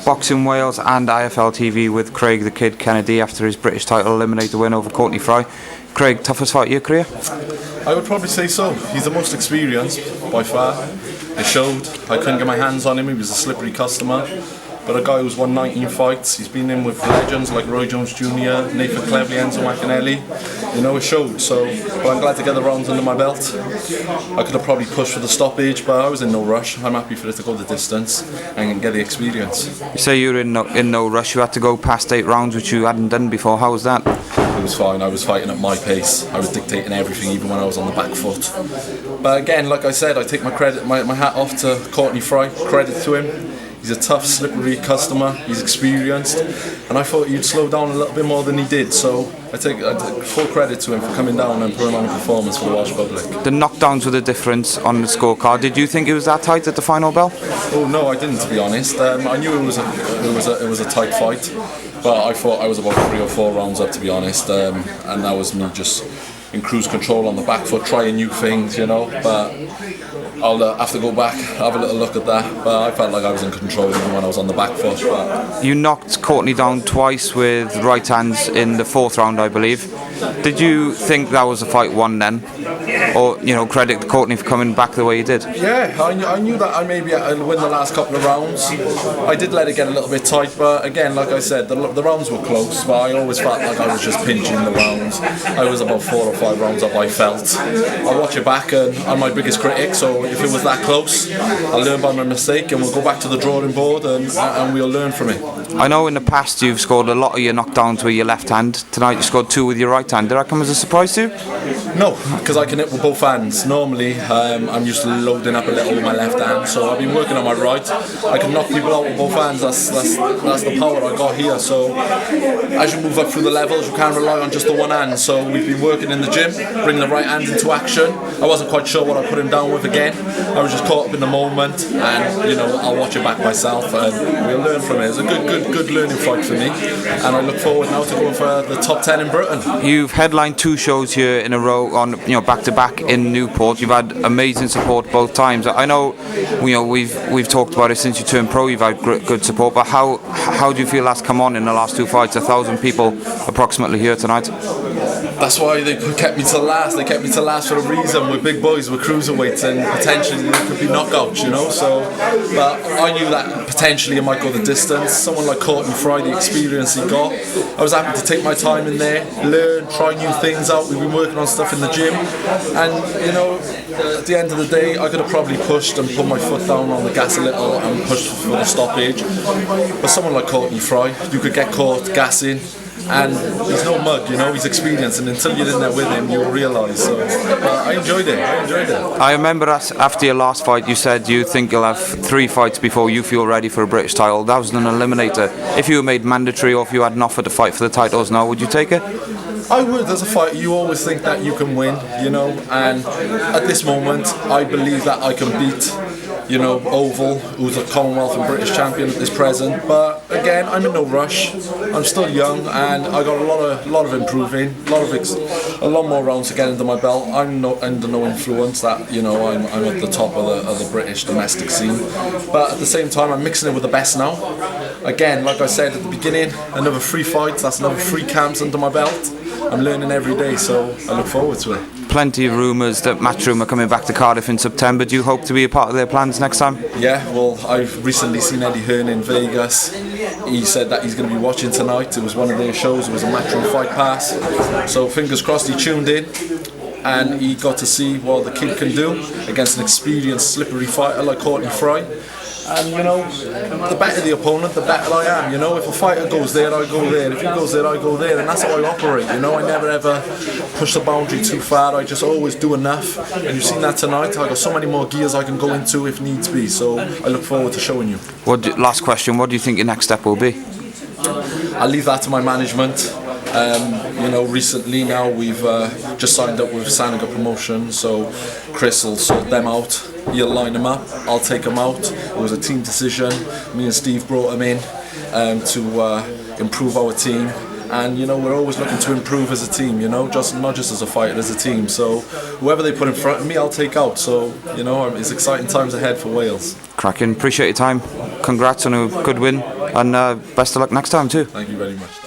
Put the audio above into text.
Boxing Wales and iFL TV with Craig the Kid Kennedy after his British title eliminator win over Courtney Fry. Craig, toughest fight of your career? I would probably say so. He's the most experienced by far. It showed. I couldn't get my hands on him. He was a slippery customer. But a guy who's won 19 fights, he's been in with legends like Roy Jones Jr., Nathan Cleverly, Enzo McAnally. You know, it showed. So, but I'm glad to get the rounds under my belt. I could have probably pushed for the stoppage, but I was in no rush. I'm happy for it to go the distance and get the experience. You say you were in no rush. You had to go past 8 rounds, which you hadn't done before. How was that? It was fine. I was fighting at my pace. I was dictating everything, even when I was on the back foot. But again, like I said, I take my hat off to Courtney Fry. Credit to him. He's a tough, slippery customer. He's experienced, and I thought he'd slow down a little bit more than he did. So I take full credit to him for coming down and putting on a performance for the Welsh public. The knockdowns were the difference on the scorecard. Did you think it was that tight at the final bell? Oh no, I didn't, to be honest. I knew it was a tight fight, but I thought I was about 3 or 4 rounds up, to be honest, and that was me just in cruise control on the back foot, trying new things, you know. But I'll have to go back, have a little look at that. But I felt like I was in control even when I was on the back foot. But you knocked Courtney down twice with right hands in the 4th round, I believe. Did you think that was a fight won then? Or, you know, credit Courtney for coming back the way he did? Yeah, I knew that I'd win the last couple of rounds. I did let it get a little bit tight, but again, like I said, the rounds were close, but I always felt like I was just pinching the rounds. I was about 4 or 5 rounds up, I felt. I'll watch it back, and I'm my biggest critic, so if it was that close, I'll learn by my mistake, and we'll go back to the drawing board, and we'll learn from it. I know in the past you've scored a lot of your knockdowns with your left hand. Tonight you scored 2 with your right hand. Did that come as a surprise to you? No, because I can hit with both hands. Normally, I'm used to loading up a little with my left hand, so I've been working on my right. I can knock people out with both hands. That's the power I got here. So as you move up through the levels, you can't rely on just the one hand. So we've been working in the gym, bringing the right hand into action. I wasn't quite sure what I put him down with again. I was just caught up in the moment, and you know, I'll watch it back myself, and we'll learn from it. It's a good learning fight for me, and I look forward now to going for the top 10 in Britain. You've headlined 2 shows here in a row on, you know, back to back in Newport. You've had amazing support both times. I know, you know, we've talked about it since you turned pro. You've had good support, but how do you feel that's come on in the last 2 fights? 1,000 people approximately here tonight. That's why they kept me to last. They kept me to last for a reason. We're big boys, we're cruiserweights, and potentially there could be knockouts, you know. So, but I knew that potentially it might go the distance. Someone like Courtney Fry, the experience he got, I was happy to take my time in there, learn, try new things out. We've been working on stuff in the gym, and you know, at the end of the day, I could have probably pushed and put my foot down on the gas a little and pushed for the stoppage. But someone like Courtney Fry, you could get caught gassing. And he's no mug, you know, he's experienced, and until you're in there with him, you'll realise. So, I enjoyed it. I remember after your last fight, you said you think you'll have 3 fights before you feel ready for a British title. That was an eliminator. If you were made mandatory, or if you had an offer to fight for the titles now, would you take it? I would. As a fighter, you always think that you can win, you know, and at this moment, I believe that I can beat, you know, Oval, who's a Commonwealth and British champion at this present. But again, I'm in no rush. I'm still young, and I got a lot of improving, a lot more rounds to get into my belt. I'm under no influence that, you know, I'm at the top of the British domestic scene. But at the same time, I'm mixing it with the best now. Again, like I said at the beginning, another 3 fights. That's another 3 camps under my belt. I'm learning every day, so I look forward to it. Plenty of rumours that Matchroom are coming back to Cardiff in September. Do you hope to be a part of their plans next time? Yeah, well, I've recently seen Eddie Hearn in Vegas. He said that he's going to be watching tonight. It was one of their shows. It was a Matchroom fight pass. So fingers crossed he tuned in, and he got to see what the kid can do against an experienced, slippery fighter like Courtney Fry. And you know, the better the opponent, the better I am. You know, if a fighter goes there, I go there. If he goes there, I go there, and that's how I operate. You know, I never ever push the boundary too far. I just always do enough. And you've seen that tonight. I got so many more gears I can go into if needs be. So I look forward to showing you. Last question. What do you think your next step will be? I'll leave that to my management. You know, recently now we've just signed up with Sanaga Promotion, so Chris will sort them out. He'll line them up, I'll take them out. It was a team decision. Me and Steve brought them in to improve our team, and you know we're always looking to improve as a team. You know, not just as a fighter, as a team. So whoever they put in front of me, I'll take out. So you know, it's exciting times ahead for Wales. Cracking. Appreciate your time. Congrats on a good win, and best of luck next time too. Thank you very much.